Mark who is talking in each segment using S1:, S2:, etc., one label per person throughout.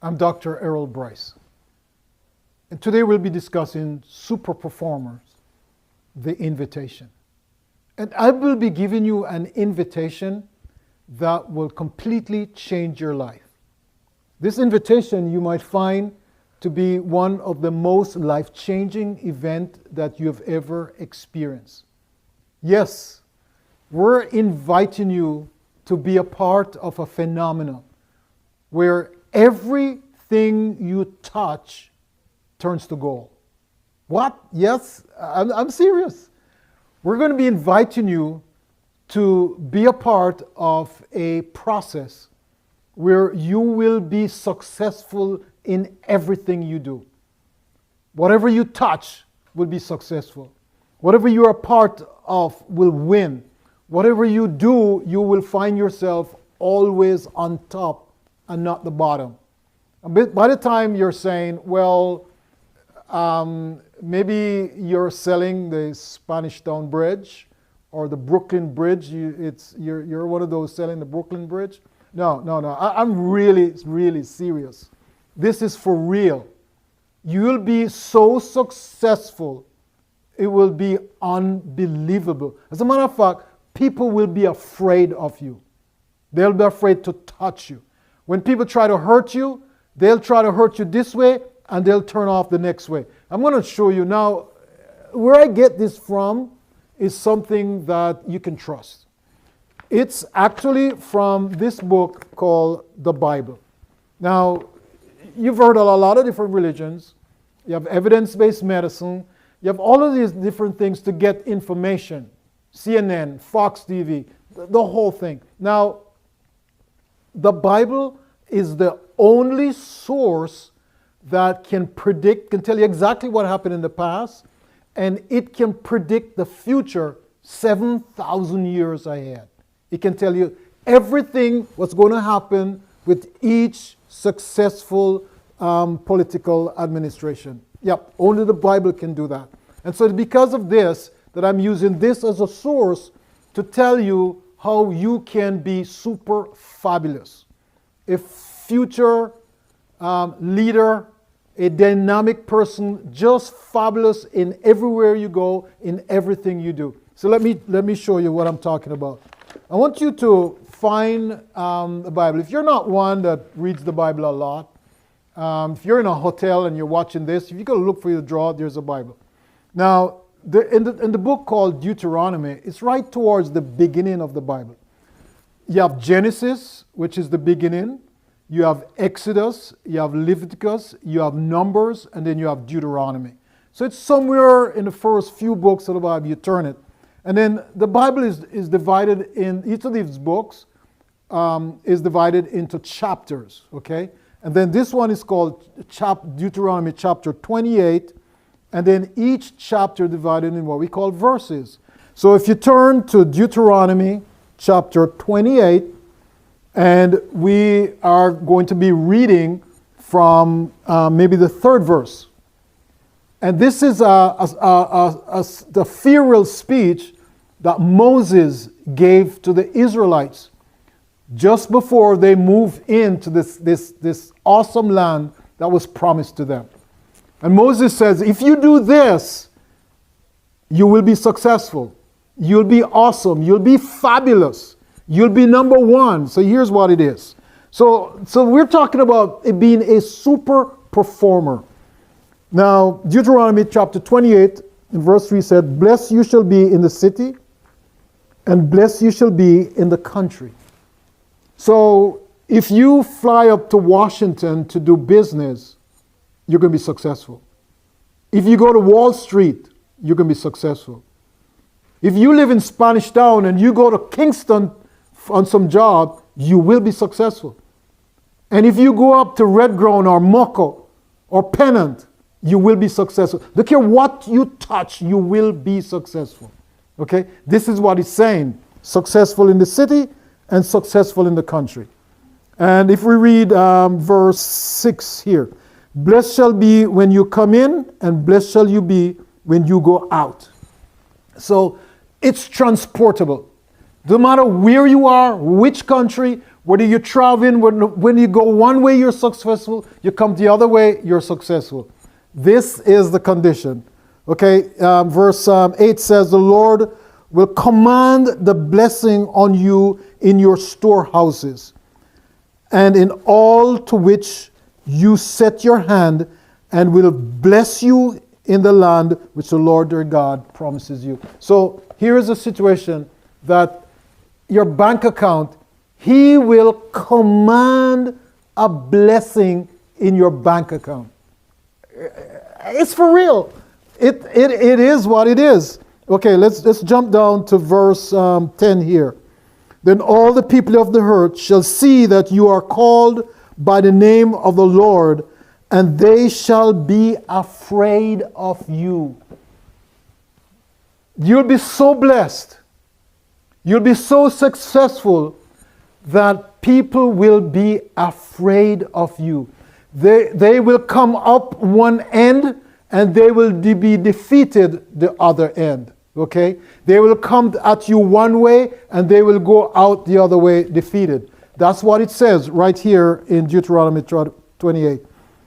S1: I'm Dr. Errol Bryce. And today we'll be discussing super performers, the invitation. And I will be giving you an invitation that will completely change your life. This invitation you might find to be one of the most life-changing events that you have ever experienced. Yes, we're inviting you to be a part of a phenomenon where everything you touch turns to gold. What? Yes, I'm serious. We're going to be inviting you to be a part of a process where you will be successful in everything you do. Whatever you touch will be successful. Whatever you're a part of will win. Whatever you do, you will find yourself always on top and not the bottom. By the time you're saying, well, maybe you're selling the Spanish Town Bridge or the Brooklyn Bridge, you're one of those selling the Brooklyn Bridge. No. I'm really serious. This is for real. You'll be so successful, it will be unbelievable. As a matter of fact, people will be afraid of you. They'll be afraid to touch you. When people try to hurt you, they'll try to hurt you this way and they'll turn off the next way. I'm going to show you now. Where I get this from is something that you can trust. It's actually from this book called the Bible. Now, you've heard of a lot of different religions. You have evidence-based medicine. You have all of these different things to get information. CNN, Fox TV, the whole thing. Now, the Bible is the only source that can tell you exactly what happened in the past, and it can predict the future 7,000 years ahead. It can tell you everything what's going to happen with each successful political administration. Yep, only the Bible can do that. And so because of this, that I'm using this as a source to tell you how you can be super fabulous. A future leader, a dynamic person, just fabulous in everywhere you go, in everything you do. So let me show you what I'm talking about. I want you to find the Bible. If you're not one that reads the Bible a lot, if you're in a hotel and you're watching this, if you go to look for your drawer, there's a Bible. Now, in the book called Deuteronomy, it's right towards the beginning of the Bible. You have Genesis, which is the beginning. You have Exodus, you have Leviticus, you have Numbers, and then you have Deuteronomy. So it's somewhere in the first few books of the Bible, you turn it. And then the Bible is divided in, each of these books is divided into chapters, okay? And then this one is called Deuteronomy chapter 28, and then each chapter divided in what we call verses. So if you turn to Deuteronomy chapter 28, and we are going to be reading from maybe the third verse. And this is the farewell speech that Moses gave to the Israelites just before they move into this awesome land that was promised to them. And Moses says, if you do this, you will be successful. You'll be awesome. You'll be fabulous. You'll be number one. So here's what it is. So we're talking about it being a super performer. Now, Deuteronomy chapter 28 in verse 3 said, blessed you shall be in the city, and blessed you shall be in the country. So if you fly up to Washington to do business, you're going to be successful. If you go to Wall Street, you're going to be successful. If you live in Spanish Town and you go to Kingston on some job, you will be successful. And if you go up to Red Ground or Mucko or Pennant, you will be successful. Look here, what you touch, you will be successful. Okay? This is what it's saying. Successful in the city and successful in the country. And if we read verse 6 here. Blessed shall be when you come in, and blessed shall you be when you go out. So it's transportable. No matter where you are, which country, Whether you're traveling, when you go one way, you're successful. You come the other way, you're successful. This is the condition. Okay, verse 8 says, the Lord will command the blessing on you in your storehouses and in all to which you set your hand, and will bless you in the land which the Lord your God promises you. So here is a situation that your bank account, He will command a blessing in your bank account. It's for real. It is what it is. Okay, let's jump down to verse 10 here. Then all the people of the earth shall see that you are called by the name of the Lord, and they shall be afraid of you. You'll be so blessed. You'll be so successful that people will be afraid of you. They will come up one end and they will be defeated the other end. Okay? They will come at you one way and they will go out the other way defeated. That's what it says right here in Deuteronomy 28.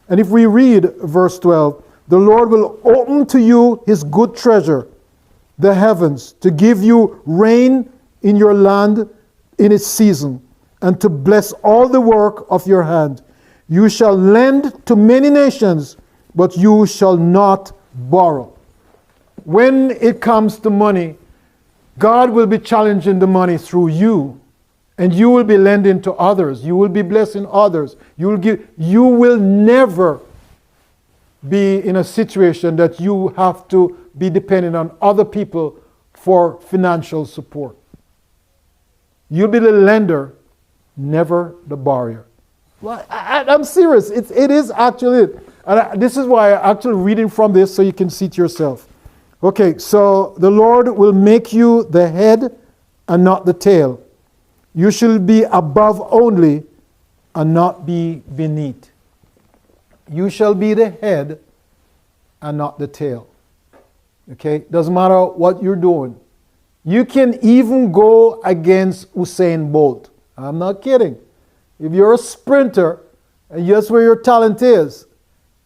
S1: And if we read verse 12, the Lord will open to you His good treasure, the heavens, to give you rain in your land in its season, and to bless all the work of your hand. You shall lend to many nations, but you shall not borrow. When it comes to money, God will be challenging the money through you, and you will be lending to others. You will be blessing others. You will never be in a situation that you have to be dependent on other people for financial support. You'll be the lender, never the borrower. Well, I'm serious. It is actually it. And this is why I'm actually reading from this so you can see it yourself. Okay, so the Lord will make you the head and not the tail. You shall be above only and not be beneath. You shall be the head and not the tail. Okay, doesn't matter what you're doing. You can even go against Usain Bolt. I'm not kidding. If you're a sprinter and that's where your talent is,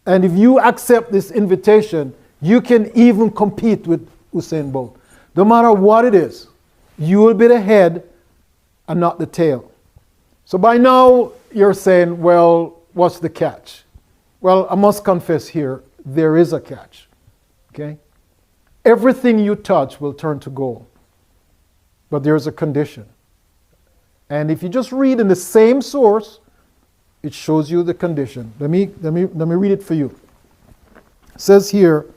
S1: and if you accept this invitation, you can even compete with Usain Bolt. No matter what it is, you will be the head and not the tail. So by now you're saying, well, what's the catch? Well, I must confess here, there is a catch. Okay? Everything you touch will turn to gold. But there's a condition. And if you just read in the same source, it shows you the condition. Let me read it for you. It says here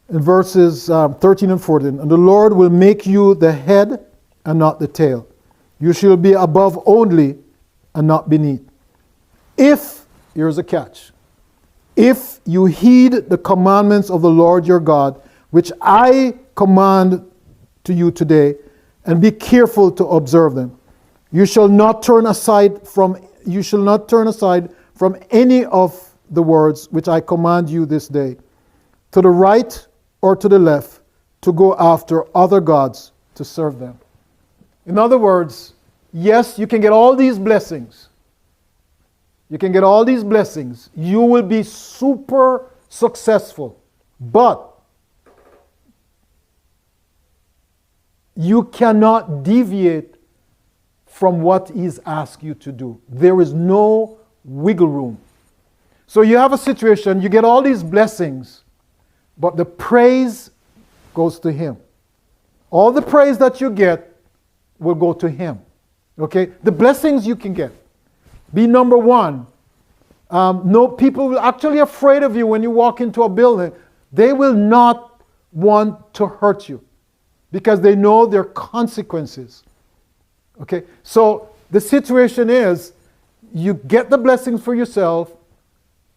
S1: in verses 13 and 14, and the Lord will make you the head and not the tail. You shall be above only and not beneath. If, here's a catch, if you heed the commandments of the Lord your God, which I command to you today, and be careful to observe them. You shall not turn aside from any of the words which I command you this day, to the right or to the left, to go after other gods to serve them. In other words, yes, you can get all these blessings. You can get all these blessings. You will be super successful. But you cannot deviate from what He's asked you to do. There is no wiggle room. So you have a situation, you get all these blessings, but the praise goes to Him. All the praise that you get will go to Him. Okay? The blessings you can get. Be number one. No, people will actually afraid of you when you walk into a building. They will not want to hurt you because they know their consequences. Okay? So the situation is you get the blessings for yourself.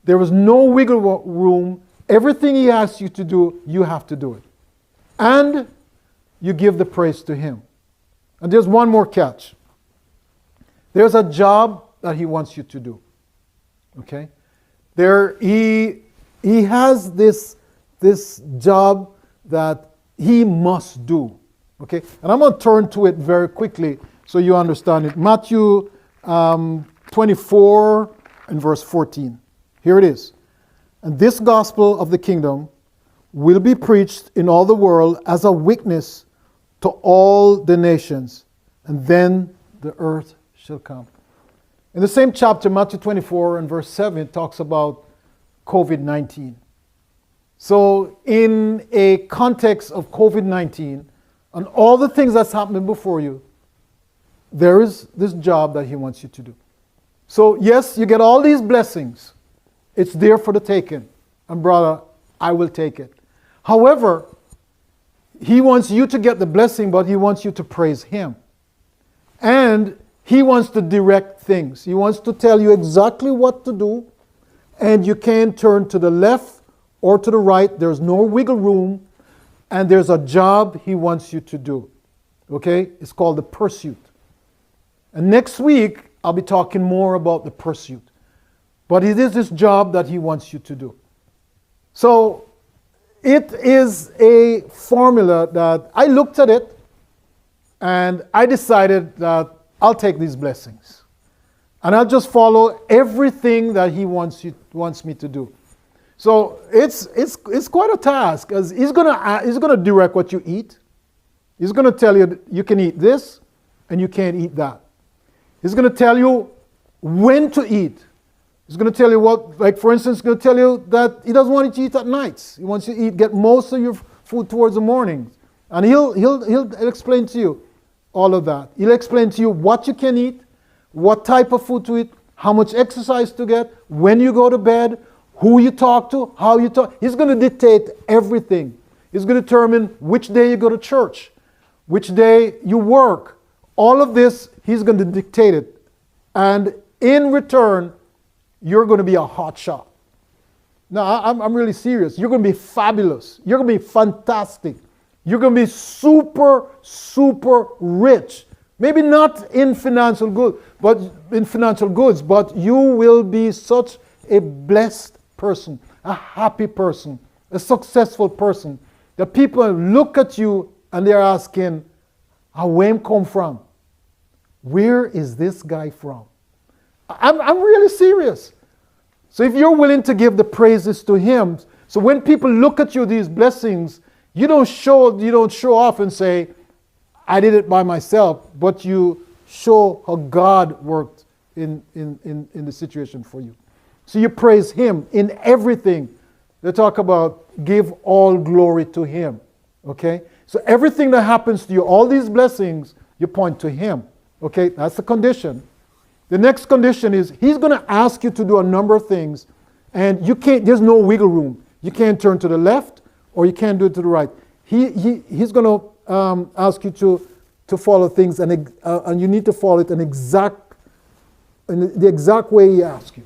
S1: There is no wiggle room. Everything He asks you to do, you have to do it. And you give the praise to Him. And there's one more catch. There's a job that He wants you to do. Okay? He has this job that He must do. Okay? And I'm going to turn to it very quickly so you understand it. Matthew 24 and verse 14. Here it is. And this gospel of the kingdom will be preached in all the world as a witness to all the nations, and then the earth shall come. In the same chapter, Matthew 24 and verse 7, it talks about COVID-19. So in a context of COVID-19 and all the things that's happening before you, there is this job that he wants you to do. So yes, you get all these blessings. It's there for the taking. And brother, I will take it. However, he wants you to get the blessing, but he wants you to praise him. And he wants to direct things. He wants to tell you exactly what to do, and you can't turn to the left or to the right. There's no wiggle room, and there's a job he wants you to do. Okay? It's called the pursuit. And next week, I'll be talking more about the pursuit. But it is this job that he wants you to do. So it is a formula that I looked at it and I decided that I'll take these blessings. And I'll just follow everything that he wants me to do. So it's quite a task, because he's gonna direct what you eat. He's gonna tell you you can eat this and you can't eat that. He's gonna tell you when to eat. He's going to tell you what, like for instance, he's going to tell you that he doesn't want you to eat at nights. He wants you to eat, get most of your food towards the morning. And he'll explain to you all of that. He'll explain to you what you can eat, what type of food to eat, how much exercise to get, when you go to bed, who you talk to, how you talk. He's going to dictate everything. He's going to determine which day you go to church, which day you work. All of this, he's going to dictate it. And in return, you're going to be a hot shot. Now, I'm really serious. You're going to be fabulous. You're going to be fantastic. You're going to be super, super rich. Maybe not in financial goods, but you will be such a blessed person, a happy person, a successful person, that people look at you and they're asking, where him come from? Where is this guy from? I'm really serious. So if you're willing to give the praises to him, so when people look at you, these blessings, you don't show off and say, I did it by myself, but you show how God worked in the situation for you. So you praise him in everything. They talk about give all glory to him. Okay? So everything that happens to you, all these blessings, you point to him. Okay? That's the condition. The next condition is he's going to ask you to do a number of things, and there's no wiggle room. You can't turn to the left or you can't do it to the right. He's going to ask you to follow things, and you need to follow it in the exact way he asks you.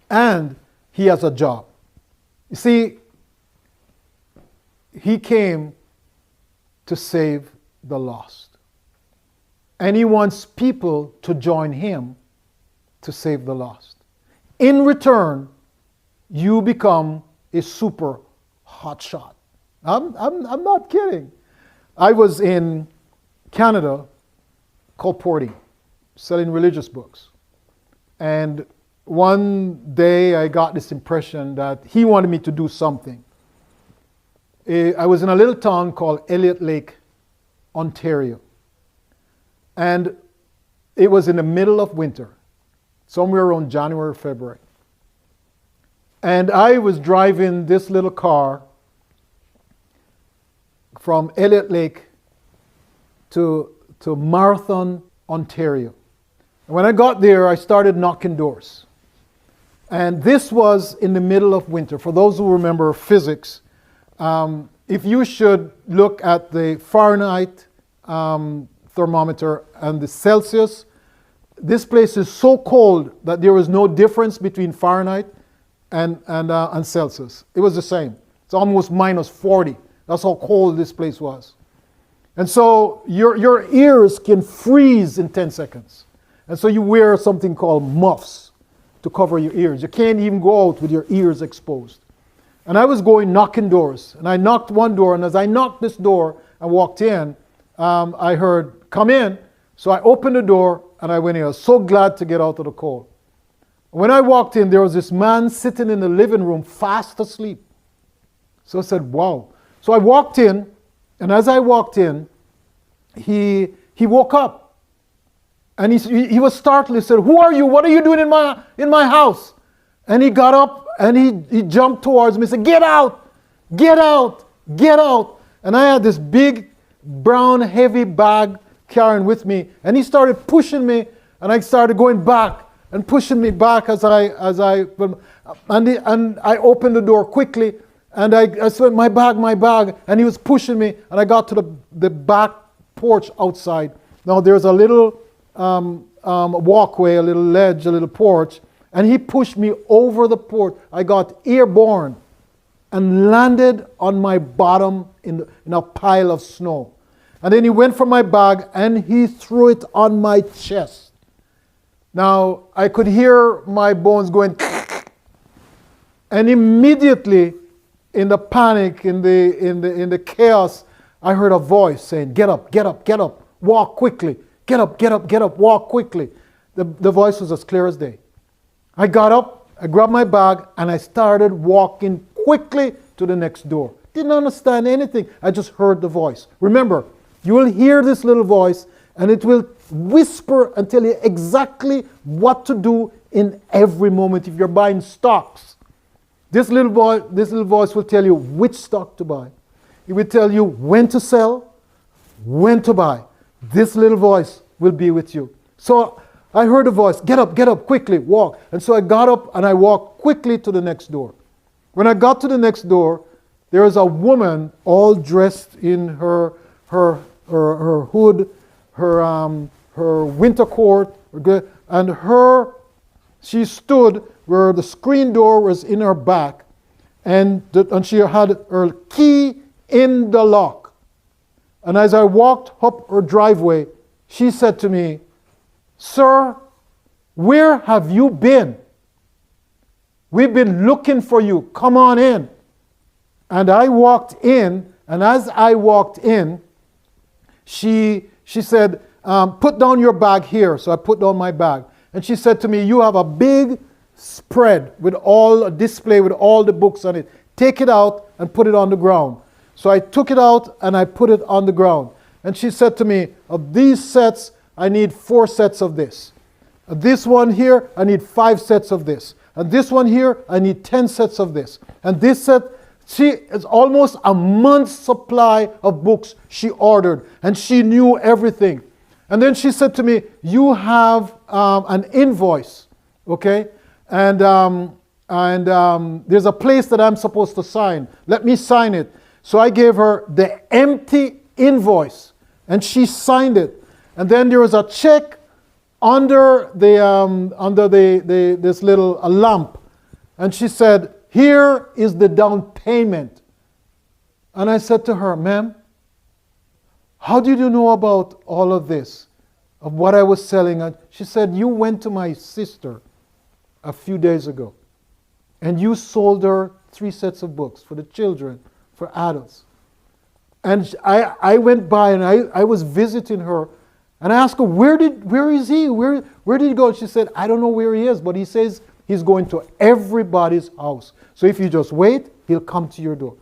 S1: And he has a job. You see, he came to save the lost. And he wants people to join him to save the lost. In return, you become a super hot shot. I'm not kidding. I was in Canada colporting, selling religious books. And one day I got this impression that he wanted me to do something. I was in a little town called Elliott Lake, Ontario. And it was in the middle of winter, somewhere around January or February. And I was driving this little car from Elliott Lake to Marathon, Ontario. And when I got there, I started knocking doors. And this was in the middle of winter. For those who remember physics, if you should look at the Fahrenheit thermometer and the Celsius, this place is so cold that there was no difference between Fahrenheit and Celsius. It was the same. It's almost minus 40. That's how cold this place was. And so your ears can freeze in 10 seconds. And so you wear something called muffs to cover your ears. You can't even go out with your ears exposed. And I was going knocking doors. And I knocked one door, and as I knocked this door and walked in, I heard, come in. So I opened the door, and I went in. I was so glad to get out of the cold. When I walked in, there was this man sitting in the living room fast asleep. So I said, wow. So I walked in, and as I walked in, he woke up. And he was startled. He said, who are you? What are you doing in my house? And he got up and he jumped towards me and said, get out, get out, get out. And I had this big brown heavy bag carrying with me. And he started pushing me, and I started going back and pushing me back and I opened the door quickly, and I said, my bag, and he was pushing me, and I got to the back porch outside. Now there's a little walkway, a little ledge, a little porch, and he pushed me over the porch. I got airborne and landed on my bottom in a pile of snow. And then he went for my bag and he threw it on my chest. Now, I could hear my bones going, and immediately, in the panic, in the chaos, I heard a voice saying, get up, get up, get up, walk quickly, get up, get up, get up, walk quickly. The voice was as clear as day. I got up, I grabbed my bag, and I started walking quickly to the next door. Didn't understand anything. I just heard the voice. Remember, you will hear this little voice, and it will whisper and tell you exactly what to do in every moment. If you're buying stocks, this little voice will tell you which stock to buy. It will tell you when to sell, when to buy. This little voice will be with you. So I heard a voice, get up, quickly, walk. And so I got up and I walked quickly to the next door. When I got to the next door, there was a woman all dressed in her hood, her winter coat, and she stood where the screen door was in her back, and she had her key in the lock. And as I walked up her driveway, she said to me, sir, where have you been? We've been looking for you. Come on in. And I walked in, and as I walked in, she said, put down your bag here. So I put down my bag. And she said to me, you have a big spread with a display with all the books on it. Take it out and put it on the ground. So I took it out and I put it on the ground. And she said to me, of these sets, I need 4 sets of this. This one here, I need 5 sets of this. And this one here, I need 10 sets of this. And this set, she is almost a month's supply of books she ordered. And she knew everything. And then she said to me, you have an invoice, okay? And there's a place that I'm supposed to sign. Let me sign it. So I gave her the empty invoice, and she signed it. And then there was a check under this little lamp, and she said, here is the down payment. And I said to her, ma'am, how did you know about all of this, of what I was selling? And she said, you went to my sister a few days ago, and you sold her 3 sets of books for the children, for adults. And I went by and I was visiting her, and I asked her, where is he? Where did he go? And she said, I don't know where he is, but he says he's going to everybody's house. So if you just wait, he'll come to your door.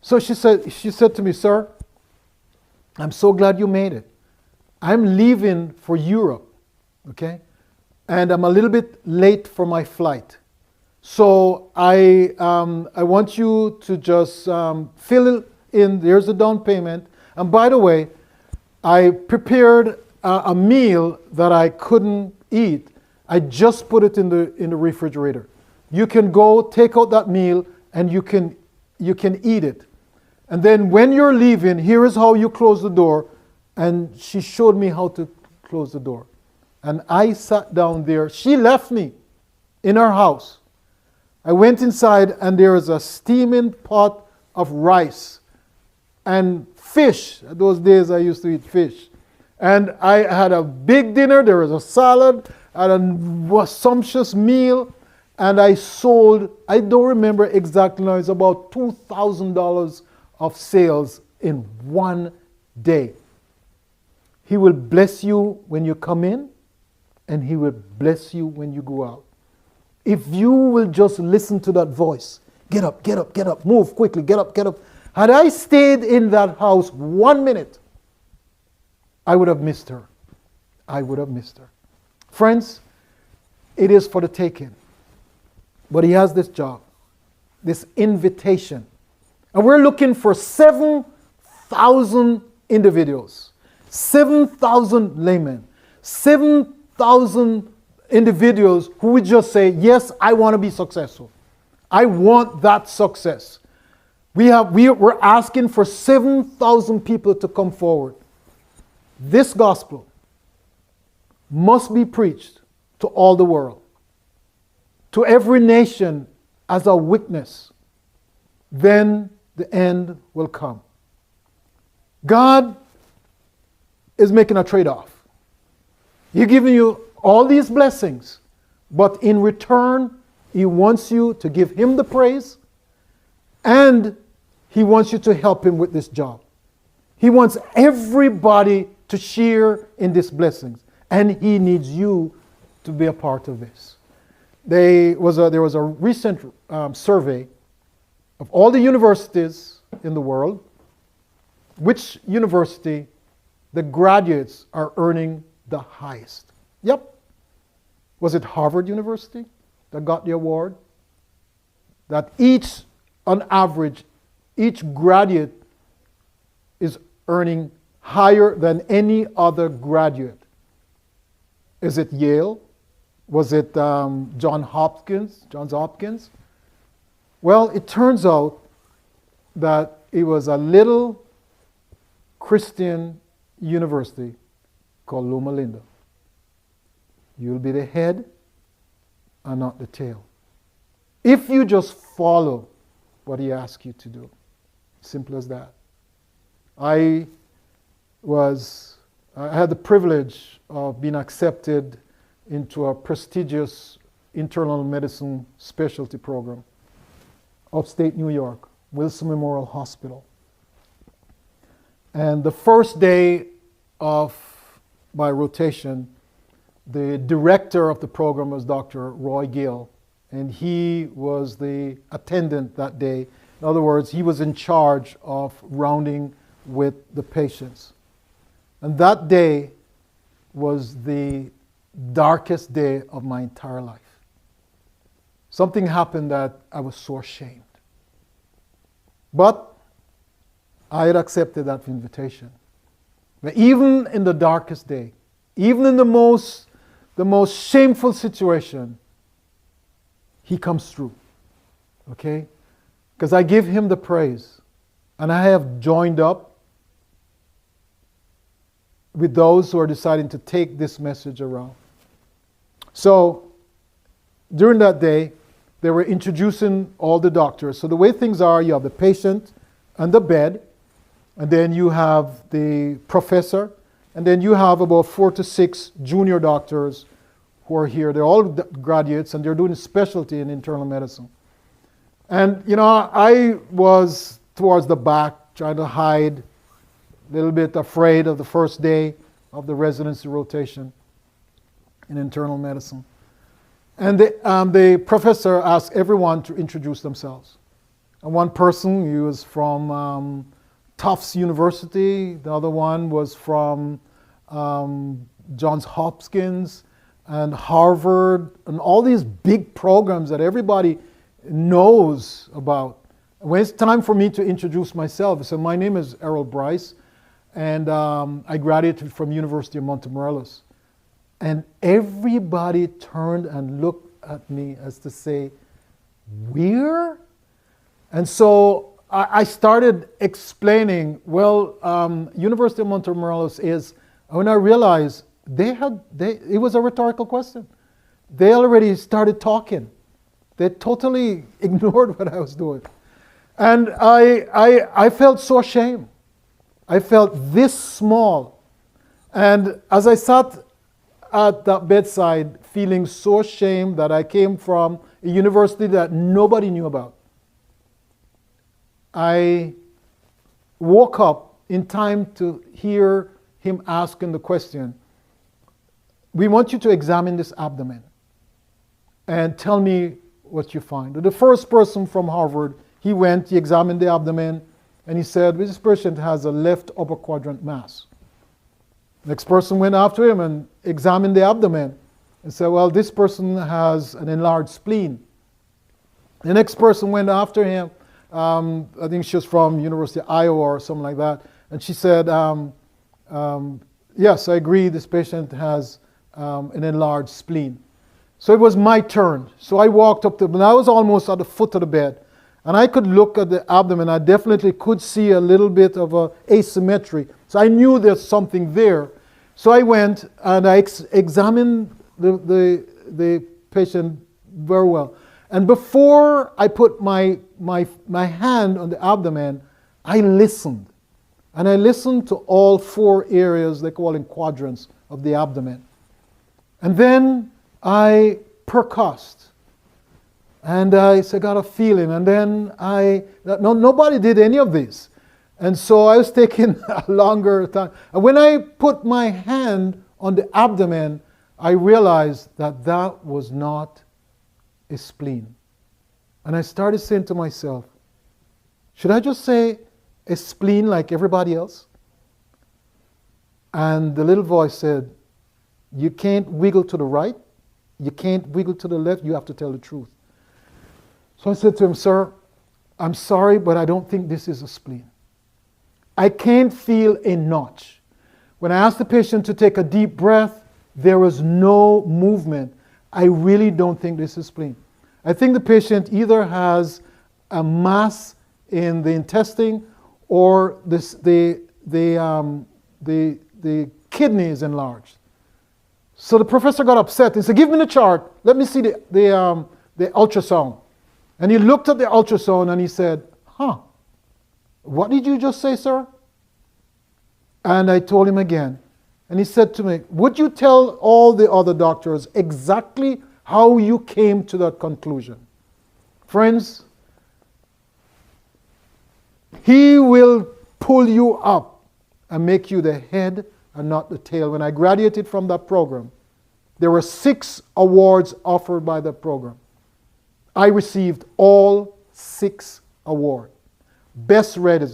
S1: So she said to me, sir, I'm so glad you made it. I'm leaving for Europe, okay? And I'm a little bit late for my flight. So I want you to just fill in, there's the down payment. And by the way, I prepared a meal that I couldn't eat. I just put it in the refrigerator. You can go take out that meal and you can eat it. And then when you're leaving, here is how you close the door. And she showed me how to close the door. And I sat down there. She left me in her house. I went inside and there was a steaming pot of rice and fish. Those days I used to eat fish. And I had a big dinner. There was a salad and a sumptuous meal. And I sold, I don't remember exactly now, it's about $2,000 of sales in one day. He will bless you when you come in, and He will bless you when you go out. If you will just listen to that voice, get up, get up, get up, move quickly, get up, get up. Had I stayed in that house 1 minute, I would have missed her. I would have missed her. Friends, it is for the taking. But He has this job, this invitation. And we're looking for 7,000 individuals, 7,000 laymen, 7,000 individuals who would just say, yes, I want to be successful. I want that success. We're asking for 7,000 people to come forward. This gospel must be preached to all the world, to every nation as a witness. Then the end will come. God is making a trade-off. He's giving you all these blessings, but in return, He wants you to give Him the praise, and He wants you to help Him with this job. He wants everybody to share in these blessings, and He needs you to be a part of this. There was a recent survey of all the universities in the world, which university the graduates are earning the highest. Yep. Was it Harvard University that got the award? That on average, each graduate is earning higher than any other graduate. Is it Yale? Was it Johns Hopkins? Well, it turns out that it was a little Christian university called Loma Linda. You'll be the head and not the tail. If you just follow what He asks you to do. Simple as that. I had the privilege of being accepted into a prestigious internal medicine specialty program, upstate New York, Wilson Memorial Hospital. And the first day of my rotation, the director of the program was Dr. Roy Gill, and he was the attendant that day. In other words, he was in charge of rounding with the patients. And that day was the darkest day of my entire life. Something happened that I was so ashamed. But I had accepted that invitation. But even in the darkest day, even in the most shameful situation, He comes through. Okay? Because I give Him the praise. And I have joined up with those who are deciding to take this message around. So, during that day, they were introducing all the doctors. So the way things are, you have the patient and the bed, and then you have the professor, and then you have about 4 to 6 junior doctors who are here. They're all graduates, and they're doing a specialty in internal medicine. And, I was towards the back, trying to hide, a little bit afraid of the first day of the residency rotation in internal medicine. And the professor asked everyone to introduce themselves. And one person, he was from Tufts University. The other one was from Johns Hopkins and Harvard, and all these big programs that everybody knows about. When it's time for me to introduce myself, I said, my name is Errol Bryce, and I graduated from University of Montemorelos. And everybody turned and looked at me as to say, where? And so I started explaining, University of Montemorelos is, when I realized it was a rhetorical question. They already started talking. They totally ignored what I was doing. And I felt so ashamed. I felt this small. And as I sat at that bedside, feeling so ashamed that I came from a university that nobody knew about, I woke up in time to hear him asking the question, we want you to examine this abdomen and tell me what you find. The first person from Harvard, he examined the abdomen, and he said, this patient has a left upper quadrant mass. Next person went after him and examined the abdomen and said, well, this person has an enlarged spleen. The next person went after him. I think she was from University of Iowa or something like that. And she said, yes, I agree, this patient has an enlarged spleen. So it was my turn. So I walked up and I was almost at the foot of the bed. And I could look at the abdomen. I definitely could see a little bit of a asymmetry. So I knew there's something there. So I went and I examined the patient very well. And before I put my hand on the abdomen, I listened. And I listened to all 4 areas, they call them quadrants, of the abdomen. And then I percussed. And I got a feeling. And then nobody did any of this. And so I was taking a longer time. And when I put my hand on the abdomen, I realized that that was not a spleen. And I started saying to myself, should I just say a spleen like everybody else? And the little voice said, you can't wiggle to the right, you can't wiggle to the left, you have to tell the truth. So I said to him, sir, I'm sorry, but I don't think this is a spleen. I can't feel a notch. When I asked the patient to take a deep breath, there was no movement. I really don't think this is spleen. I think the patient either has a mass in the intestine or the kidney is enlarged. So the professor got upset. He said, give me the chart. Let me see the ultrasound. And he looked at the ultrasound and he said, what did you just say, sir? And I told him again. And he said to me, would you tell all the other doctors exactly how you came to that conclusion? Friends, he will pull you up and make you the head and not the tail. When I graduated from that program, there were 6 awards offered by the program. I received all 6 awards. Best read,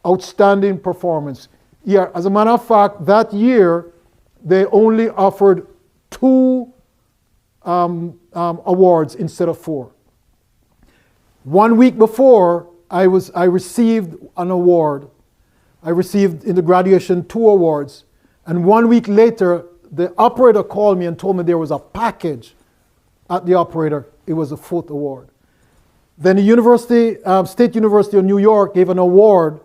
S1: outstanding performance. Yeah, as a matter of fact, that year they only offered 2 awards instead of 4. 1 week before, I received an award. I received in the graduation 2 awards. And 1 week later, the operator called me and told me there was a package at the operator. It was a 4th award. Then the State University of New York gave an award,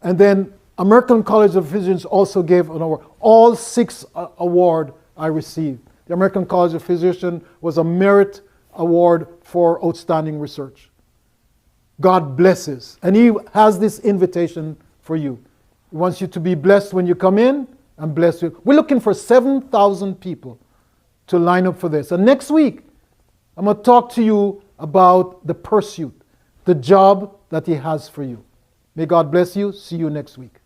S1: and then American College of Physicians also gave an award. All 6 awards I received. The American College of Physicians was a merit award for outstanding research. God blesses. And He has this invitation for you. He wants you to be blessed when you come in and blessed you. We're looking for 7,000 people to line up for this. And next week, I'm going to talk to you about the pursuit, the job that He has for you. May God bless you. See you next week.